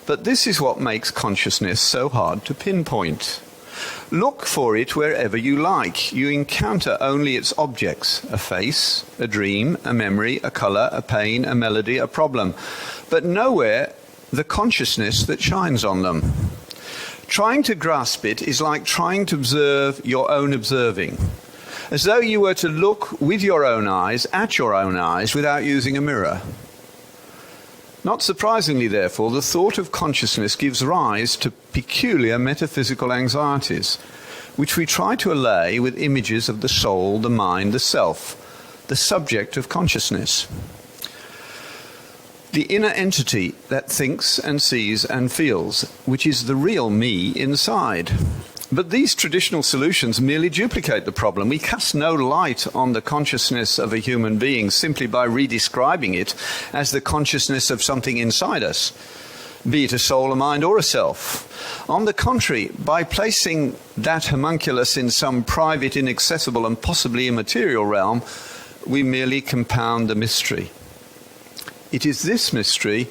But this is what makes consciousness so hard to pinpoint. Look for it wherever you like. You encounter only its objects, a face, a dream, a memory, a colour, a pain, a melody, a problem, but nowhere the consciousness that shines on them. Trying to grasp it is like trying to observe your own observing, as though you were to look with your own eyes at your own eyes without using a mirror. Not surprisingly, therefore, the thought of consciousness gives rise to peculiar metaphysical anxieties, which we try to allay with images of the soul, the mind, the self, the subject of consciousness, the inner entity that thinks and sees and feels, which is the real me inside. But these traditional solutions merely duplicate the problem. We cast no light on the consciousness of a human being simply by redescribing it as the consciousness of something inside us, be it a soul, a mind, or a self. On the contrary, by placing that homunculus in some private, inaccessible, and possibly immaterial realm, we merely compound the mystery. It is this mystery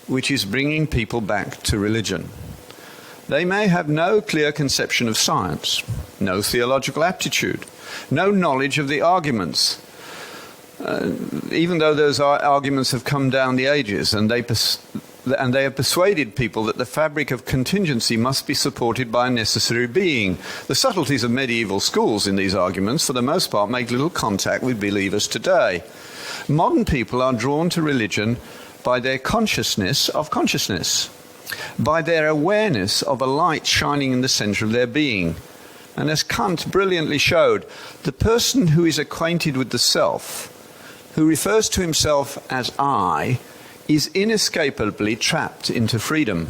which is bringing people back to religion. They may have no clear conception of science, no theological aptitude, no knowledge of the arguments, even though those arguments have come down the ages, and they have persuaded people that the fabric of contingency must be supported by a necessary being. The subtleties of medieval schools in these arguments, for the most part, make little contact with believers today. Modern people are drawn to religion by their consciousness of consciousness, by their awareness of a light shining in the center of their being. And as Kant brilliantly showed, the person who is acquainted with the self, who refers to himself as I, is inescapably trapped into freedom.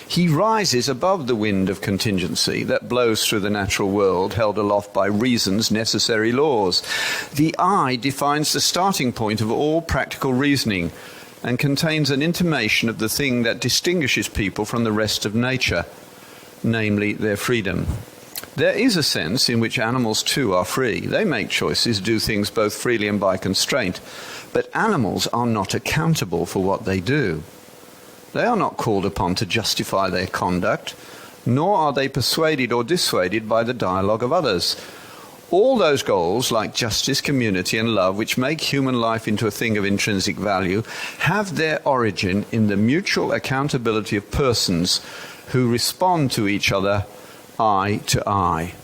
He rises above the wind of contingency that blows through the natural world, held aloft by reason's necessary laws. The I defines the starting point of all practical reasoning and contains an intimation of the thing that distinguishes people from the rest of nature, namely their freedom. There is a sense in which animals too are free. They make choices, do things both freely and by constraint. But animals are not accountable for what they do. They are not called upon to justify their conduct, nor are they persuaded or dissuaded by the dialogue of others. All those goals, like justice, community, and love, which make human life into a thing of intrinsic value, have their origin in the mutual accountability of persons who respond to each other eye to eye.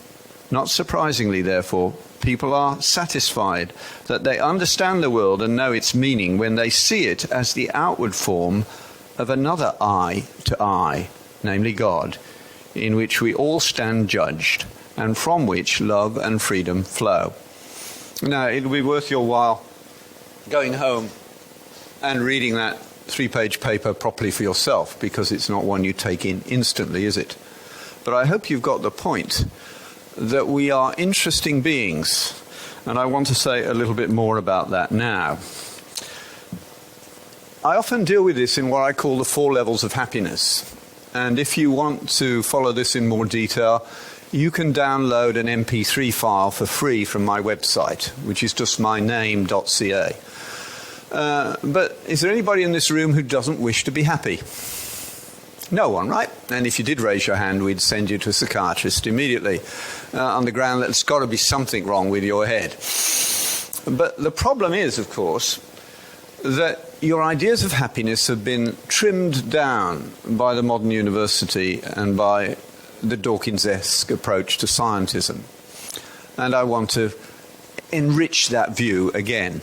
Not surprisingly, therefore, people are satisfied that they understand the world and know its meaning when they see it as the outward form of another eye to eye, namely God, in which we all stand judged, and from which love and freedom flow. Now, it'll be worth your while going home and reading that 3-page paper properly for yourself, because it's not one you take in instantly, is it? But I hope you've got the point that we are interesting beings, and I want to say a little bit more about that now. I often deal with this in what I call the 4 levels of happiness, and if you want to follow this in more detail, you can download an MP3 file for free from my website, which is just myname.ca. But is there anybody in this room who doesn't wish to be happy? No one, right? And if you did raise your hand, we'd send you to a psychiatrist immediately on the ground that there's got to be something wrong with your head. But the problem is, of course, that your ideas of happiness have been trimmed down by the modern university and by the Dawkins-esque approach to scientism. And I want to enrich that view again.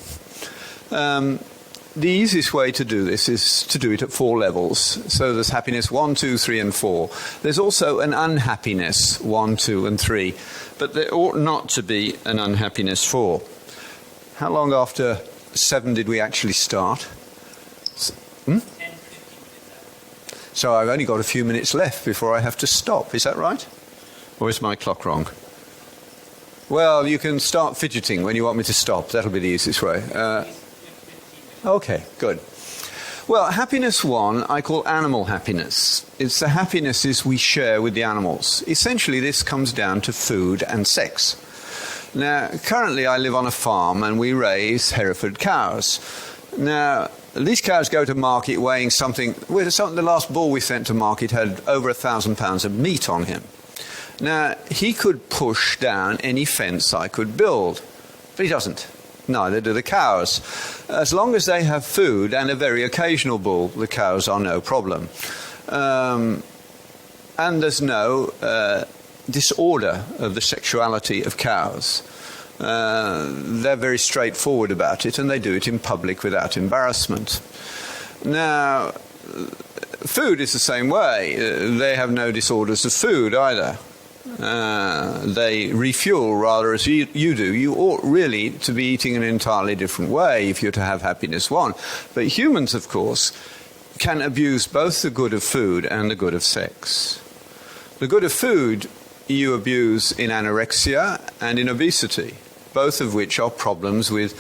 The easiest way to do this is to do it at 4 levels. So there's happiness 1, 2, 3, and 4. There's also an unhappiness 1, 2, and 3. But there ought not to be an unhappiness 4. How long after 7 did we actually start? 10, 15 So I've only got a few minutes left before I have to stop. Is that right? Or is my clock wrong? Well, you can start fidgeting when you want me to stop. That'll be the easiest way. Okay, good. Well, happiness 1 I call animal happiness. It's the happinesses we share with the animals. Essentially, this comes down to food and sex. Now, currently I live on a farm and we raise Hereford cows. Now, these cows go to market weighing something. The last bull we sent to market had over 1,000 pounds of meat on him. Now, he could push down any fence I could build, but he doesn't. Neither do the cows. As long as they have food and a very occasional bull, the cows are no problem. And there's no disorder of the sexuality of cows. They're very straightforward about it, and they do it in public without embarrassment. Now, food is the same way. They have no disorders of food either. They refuel rather as you do. You ought really to be eating in an entirely different way if you're to have happiness 1. But humans, of course, can abuse both the good of food and the good of sex. The good of food you abuse in anorexia and in obesity, both of which are problems with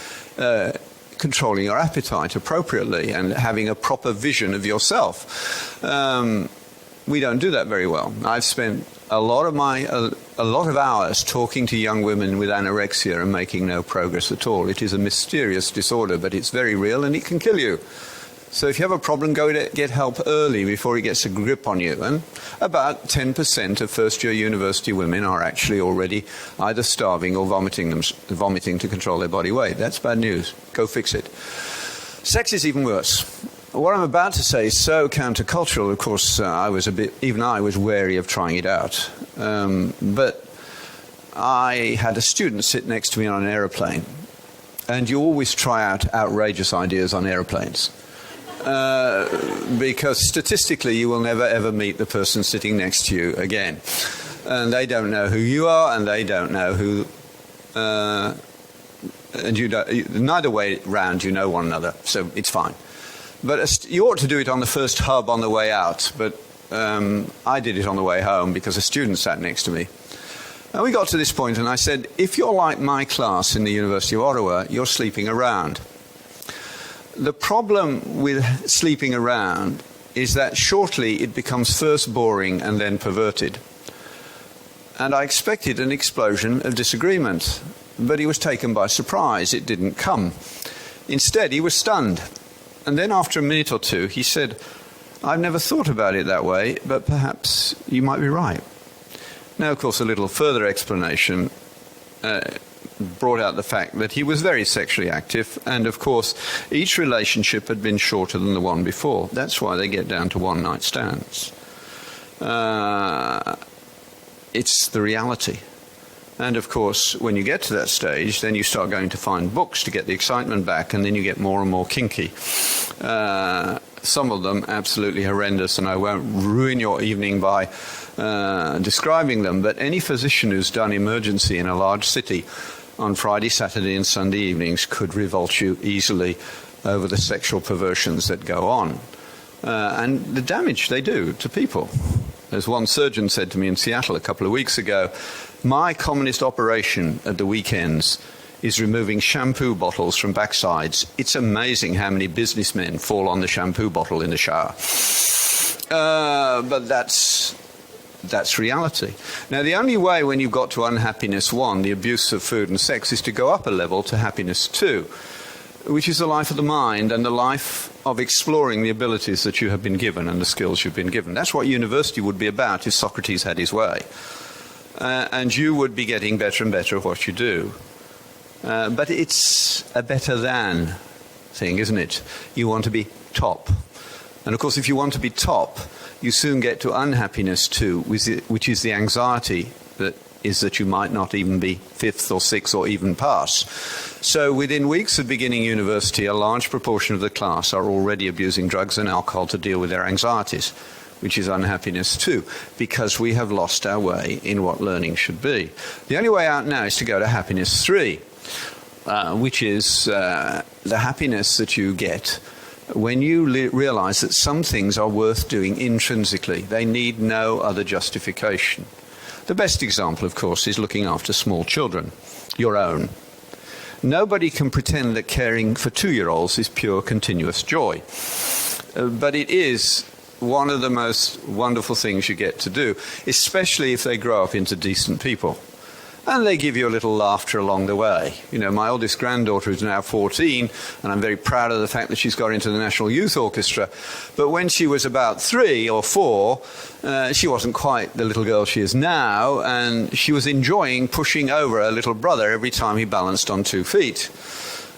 controlling your appetite appropriately and having a proper vision of yourself. We don't do that very well. I've spent a lot of hours talking to young women with anorexia and making no progress at all. It is a mysterious disorder, but it's very real and it can kill you. So if you have a problem, go to get help early before it gets a grip on you. And about 10% of first-year university women are actually already either starving or vomiting to control their body weight. That's bad news. Go fix it. Sex is even worse. What I'm about to say is so countercultural. Of course, even I was wary of trying it out. But I had a student sit next to me on an aeroplane. And you always try out outrageous ideas on aeroplanes. Because statistically you will never ever meet the person sitting next to you again. And they don't know who you are, and they don't know who... and you don't, neither way round you know one another, so it's fine. But you ought to do it on the first hub on the way out, but I did it on the way home because a student sat next to me. And we got to this point and I said, if you're like my class in the University of Ottawa, you're sleeping around. The problem with sleeping around is that shortly it becomes first boring and then perverted. And I expected an explosion of disagreement, but he was taken by surprise. It didn't come. Instead, he was stunned. And then after a minute or two, he said, I've never thought about it that way, but perhaps you might be right. Now, of course, a little further explanation brought out the fact that he was very sexually active, and of course, each relationship had been shorter than the one before. That's why they get down to one-night stands. It's the reality. And of course, when you get to that stage, then you start going to find books to get the excitement back, and then you get more and more kinky. Some of them absolutely horrendous, and I won't ruin your evening by describing them, but any physician who's done emergency in a large city on Friday, Saturday and Sunday evenings could revolt you easily over the sexual perversions that go on. And the damage they do to people. As one surgeon said to me in Seattle a couple of weeks ago, my commonest operation at the weekends is removing shampoo bottles from backsides. It's amazing how many businessmen fall on the shampoo bottle in the shower. But that's reality. Now, the only way when you've got to unhappiness 1, the abuse of food and sex, is to go up a level to happiness 2, which is the life of the mind and the life of exploring the abilities that you have been given and the skills you've been given. That's what university would be about if Socrates had his way. And you would be getting better and better at what you do. But it's a better than thing, isn't it? You want to be top. And of course, if you want to be top, you soon get to unhappiness 2, which is the anxiety that you might not even be 5th or 6th or even pass. So within weeks of beginning university, a large proportion of the class are already abusing drugs and alcohol to deal with their anxieties, which is unhappiness 2, because we have lost our way in what learning should be. The only way out now is to go to happiness 3, which is the happiness that you get when you realize that some things are worth doing intrinsically. They need no other justification. The best example, of course, is looking after small children, your own. Nobody can pretend that caring for 2-year-olds is pure continuous joy. But it is one of the most wonderful things you get to do, especially if they grow up into decent people. And they give you a little laughter along the way. You know, my oldest granddaughter is now 14, and I'm very proud of the fact that she's got into the National Youth Orchestra. But when she was about 3 or 4, she wasn't quite the little girl she is now, and she was enjoying pushing over her little brother every time he balanced on 2 feet.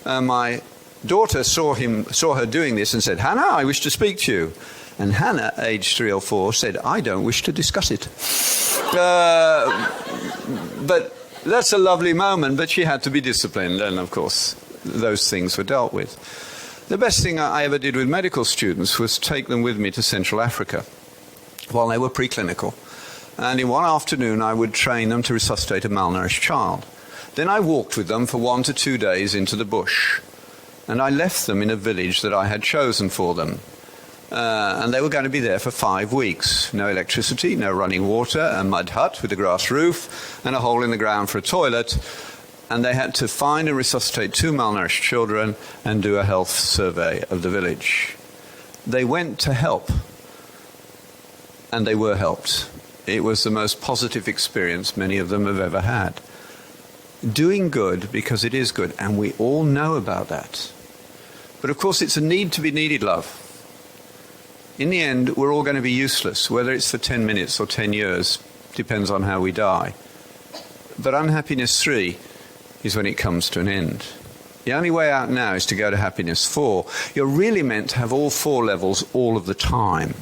My daughter saw her doing this and said, "Hannah, I wish to speak to you." And Hannah, aged 3 or 4, said, "I don't wish to discuss it." But that's a lovely moment, but she had to be disciplined, and of course those things were dealt with. The best thing I ever did with medical students was take them with me to Central Africa while they were preclinical. And in one afternoon I would train them to resuscitate a malnourished child. Then I walked with them for 1 to 2 days into the bush, and I left them in a village that I had chosen for them. And they were going to be there for 5 weeks. No electricity, no running water, a mud hut with a grass roof, and a hole in the ground for a toilet. And they had to find and resuscitate 2 malnourished children and do a health survey of the village. They went to help, and they were helped. It was the most positive experience many of them have ever had. Doing good because it is good, and we all know about that. But of course, it's a need to be needed love. In the end, we're all going to be useless, whether it's for 10 minutes or 10 years, depends on how we die. But unhappiness 3 is when it comes to an end. The only way out now is to go to happiness 4. You're really meant to have all 4 levels all of the time.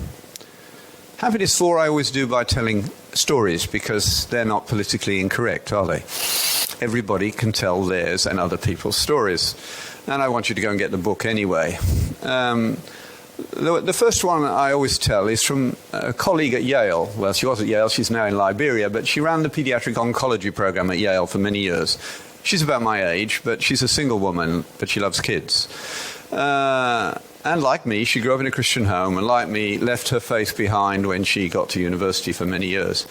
Happiness 4 I always do by telling stories, because they're not politically incorrect, are they? Everybody can tell theirs and other people's stories. And I want you to go and get the book anyway. The first one I always tell is from a colleague at Yale. Well, she was at Yale, she's now in Liberia, but she ran the pediatric oncology program at Yale for many years. She's about my age, but she's a single woman, but she loves kids. And like me, she grew up in a Christian home, and like me, left her faith behind when she got to university for many years.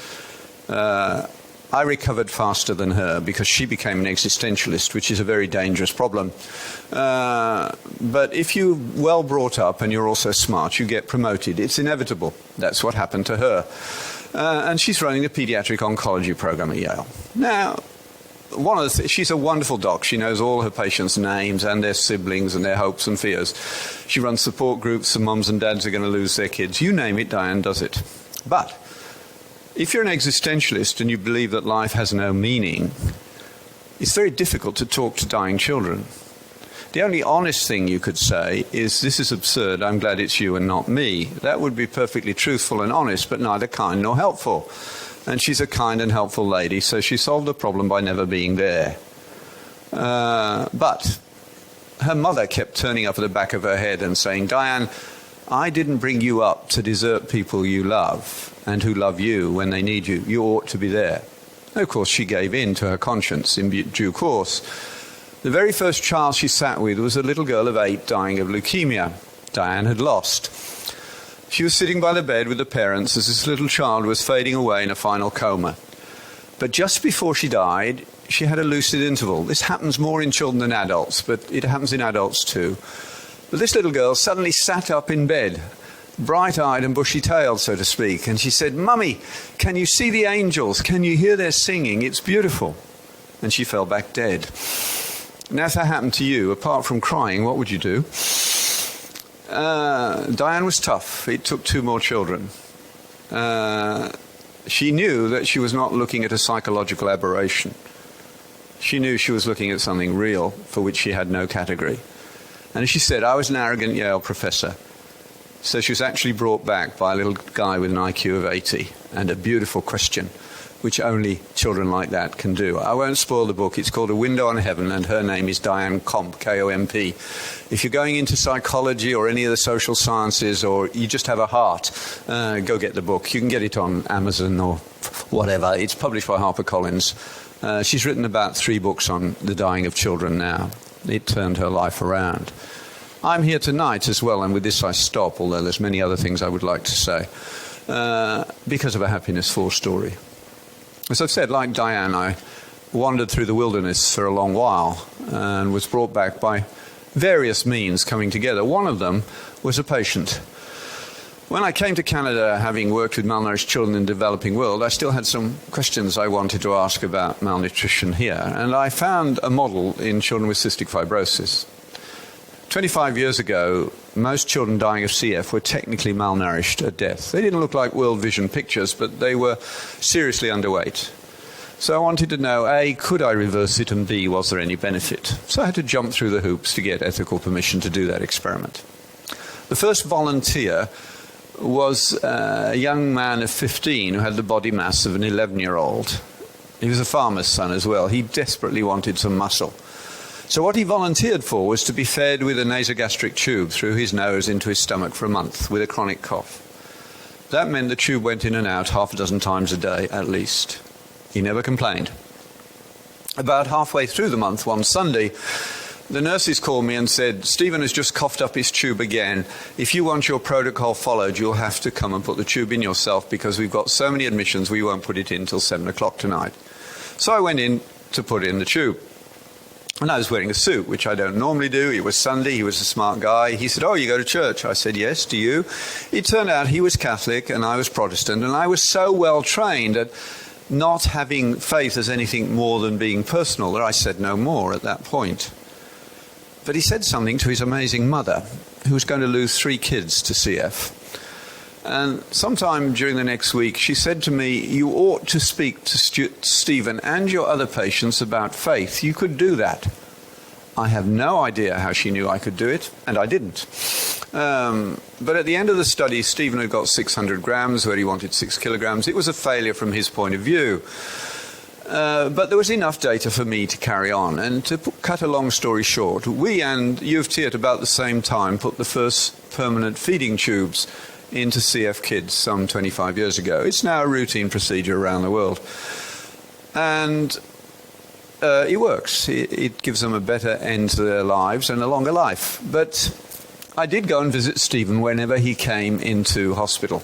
I recovered faster than her because she became an existentialist, which is a very dangerous problem. But if you're well brought up and you're also smart, you get promoted. It's inevitable. That's what happened to her. And she's running the pediatric oncology program at Yale. Now, she's a wonderful doc. She knows all her patients' names and their siblings and their hopes and fears. She runs support groups for mums and dads who are going to lose their kids. You name it, Diane does it. But if you're an existentialist and you believe that life has no meaning, it's very difficult to talk to dying children. The only honest thing you could say is, this is absurd, I'm glad it's you and not me. That would be perfectly truthful and honest, but neither kind nor helpful. And she's a kind and helpful lady, so she solved the problem by never being there. But her mother kept turning up at the back of her head and saying, Diane, I didn't bring you up to desert people you love and who love you when they need you. You ought to be there. And of course, she gave in to her conscience in due course. The very first child she sat with was a little girl of 8 dying of leukemia. Diane had lost. She was sitting by the bed with the parents as this little child was fading away in a final coma. But just before she died, she had a lucid interval. This happens more in children than adults, but it happens in adults too. But this little girl suddenly sat up in bed, bright-eyed and bushy-tailed, so to speak, and she said, Mummy, can you see the angels? Can you hear their singing? It's beautiful. And she fell back dead. Now, if that happened to you, apart from crying, what would you do? Diane was tough. It took 2 more children. She knew that she was not looking at a psychological aberration. She knew she was looking at something real for which she had no category. And as she said, I was an arrogant Yale professor. So she was actually brought back by a little guy with an IQ of 80 and a beautiful question, which only children like that can do. I won't spoil the book. It's called A Window on Heaven, and her name is Diane Komp, K-O-M-P. If you're going into psychology or any of the social sciences, or you just have a heart, go get the book. You can get it on Amazon or whatever. It's published by HarperCollins. She's written about 3 books on the dying of children now. It turned her life around. I'm here tonight as well, and with this I stop, although there's many other things I would like to say, because of a Happiness 4 story. As I've said, like Diane, I wandered through the wilderness for a long while and was brought back by various means coming together. One of them was a patient. When I came to Canada, having worked with malnourished children in the developing world, I still had some questions I wanted to ask about malnutrition here. And I found a model in children with cystic fibrosis. 25 years ago, most children dying of CF were technically malnourished at death. They didn't look like World Vision pictures, but they were seriously underweight. So I wanted to know, A, could I reverse it, and B, was there any benefit? So I had to jump through the hoops to get ethical permission to do that experiment. The first volunteer was a young man of 15 who had the body mass of an 11-year-old. He was a farmer's son as well. He desperately wanted some muscle. So what he volunteered for was to be fed with a nasogastric tube through his nose into his stomach for a month with a chronic cough. That meant the tube went in and out 6 times a day at least. He never complained. About halfway through the month, one Sunday, the nurses called me and said, Stephen has just coughed up his tube again. If you want your protocol followed, you'll have to come and put the tube in yourself because we've got so many admissions, we won't put it in till 7 o'clock tonight. So I went in to put in the tube. And I was wearing a suit, which I don't normally do. It was Sunday. He was a smart guy. He said, oh, you go to church? I said, yes, do you? It turned out he was Catholic and I was Protestant. And I was so well trained at not having faith as anything more than being personal that I said no more at that point. But he said something to his amazing mother, who was going to lose 3 kids to CF. And sometime during the next week, she said to me, you ought to speak to Stephen and your other patients about faith. You could do that. I have no idea how she knew I could do it, and I didn't. But at the end of the study, Stephen had got 600 grams where he wanted 6 kilograms. It was a failure from his point of view. But there was enough data for me to carry on. And to cut a long story short, we and U of T at about the same time put the first permanent feeding tubes into CF kids some 25 years ago. It's now a routine procedure around the world. And it works. It gives them a better end to their lives and a longer life. But I did go and visit Stephen whenever he came into hospital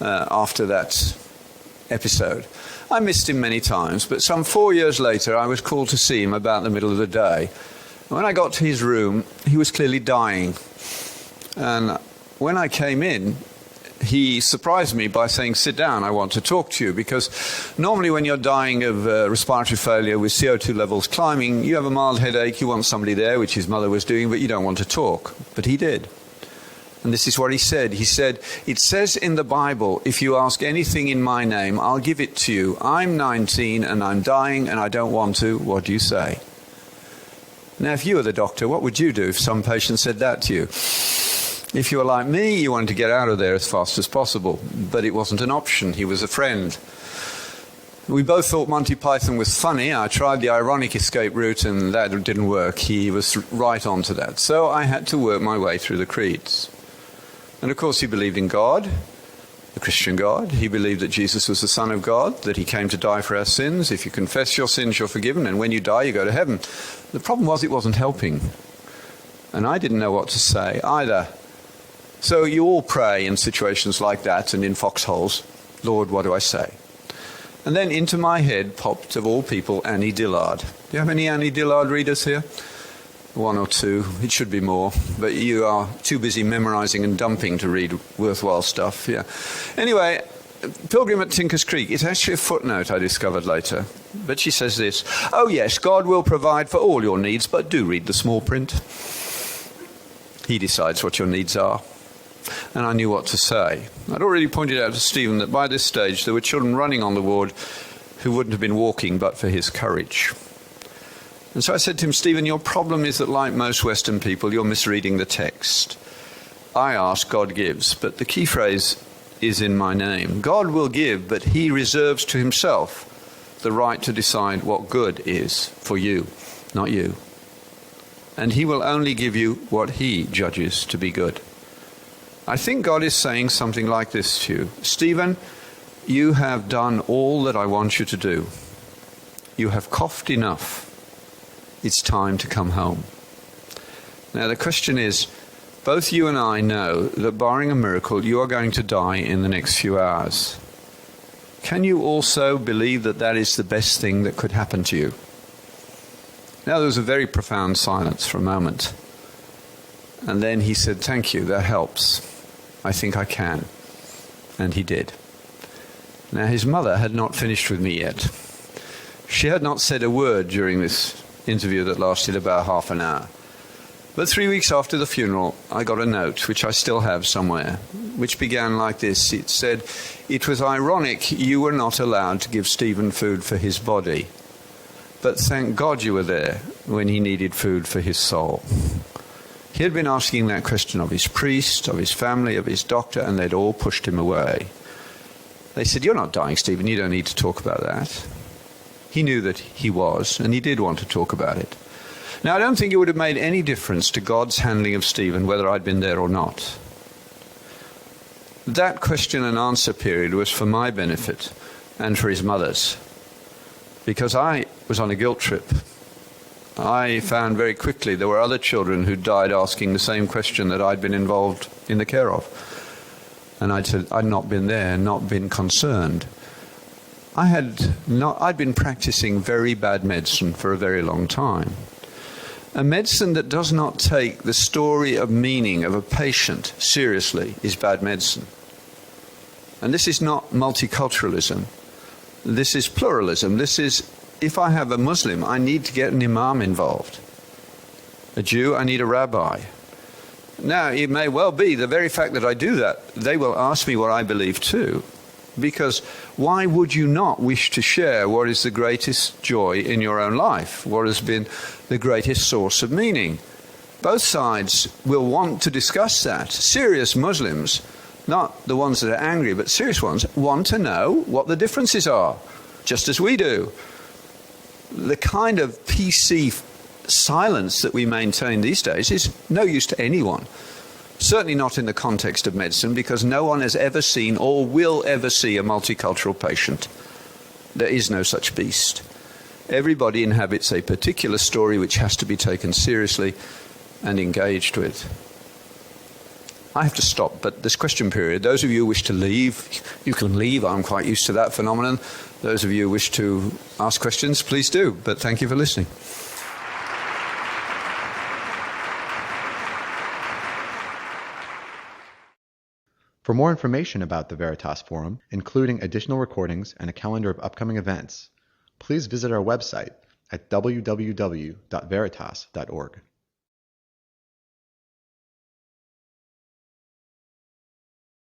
after that episode. I missed him many times, but some 4 years later I was called to see him about the middle of the day. When I got to his room, he was clearly dying. And when I came in, he surprised me by saying, "Sit down, I want to talk to you." Because normally when you're dying of respiratory failure with CO2 levels climbing, you have a mild headache, you want somebody there, which his mother was doing, but you don't want to talk. But he did. And this is what he said. He said, "It says in the Bible, if you ask anything in my name, I'll give it to you. I'm 19 and I'm dying and I don't want to. What do you say?" Now, if you were the doctor, what would you do if some patient said that to you? If you were like me, you wanted to get out of there as fast as possible. But it wasn't an option. He was a friend. We both thought Monty Python was funny. I tried the ironic escape route and that didn't work. He was right onto that. So I had to work my way through the creeds. And of course he believed in God, the Christian God. He believed that Jesus was the Son of God, that he came to die for our sins. If you confess your sins, you're forgiven, and when you die, you go to heaven. The problem was it wasn't helping. And I didn't know what to say either. So you all pray in situations like that and in foxholes, "Lord, what do I say?" And then into my head popped, of all people, Annie Dillard. Do you have any Annie Dillard readers here? One or two. It should be more. But you are too busy memorizing and dumping to read worthwhile stuff. Yeah. Anyway, Pilgrim at Tinker's Creek. It's actually a footnote I discovered later. But she says this: "Oh yes, God will provide for all your needs, but do read the small print. He decides what your needs are." And I knew what to say. I'd already pointed out to Stephen that by this stage there were children running on the ward who wouldn't have been walking but for his courage. And so I said to him, "Stephen, your problem is that, like most Western people, you're misreading the text. I ask, God gives, but the key phrase is in my name. God will give, but he reserves to himself the right to decide what good is for you, not you. And he will only give you what he judges to be good." I think God is saying something like this to you: "Stephen, you have done all that I want you to do. You have coughed enough. It's time to come home." Now the question is, both you and I know that barring a miracle, you are going to die in the next few hours. Can you also believe that that is the best thing that could happen to you? Now there was a very profound silence for a moment. And then he said, "Thank you, that helps. I think I can." And he did. Now his mother had not finished with me yet. She had not said a word during this interview that lasted about half an hour. But 3 weeks after the funeral, I got a note, which I still have somewhere, which began like this. It said, "It was ironic you were not allowed to give Stephen food for his body, but thank God you were there when he needed food for his soul." He had been asking that question of his priest, of his family, of his doctor, and they'd all pushed him away. They said, "You're not dying, Stephen, you don't need to talk about that." He knew that he was, and he did want to talk about it. Now, I don't think it would have made any difference to God's handling of Stephen whether I'd been there or not. That question and answer period was for my benefit and for his mother's, because I was on a guilt trip. I found very quickly there were other children who died asking the same question that I'd been involved in the care of. And I'd said I'd not been there, not been concerned. I'd been practicing very bad medicine for a very long time. A medicine that does not take the story of meaning of a patient seriously is bad medicine. And this is not multiculturalism. This is pluralism. This is, if I have a Muslim, I need to get an imam involved. A Jew, I need a rabbi. Now, it may well be the very fact that I do that, they will ask me what I believe too. Because why would you not wish to share what is the greatest joy in your own life? What has been the greatest source of meaning? Both sides will want to discuss that. Serious Muslims, not the ones that are angry, but serious ones, want to know what the differences are, just as we do. The kind of PC silence that we maintain these days is no use to anyone. Certainly not in the context of medicine, because no one has ever seen or will ever see a multicultural patient. There is no such beast. Everybody inhabits a particular story which has to be taken seriously and engaged with. I have to stop, but this question period, those of you who wish to leave, you can leave. I'm quite used to that phenomenon. Those of you who wish to ask questions, please do. But thank you for listening. For more information about the Veritas Forum, including additional recordings and a calendar of upcoming events, please visit our website at www.veritas.org.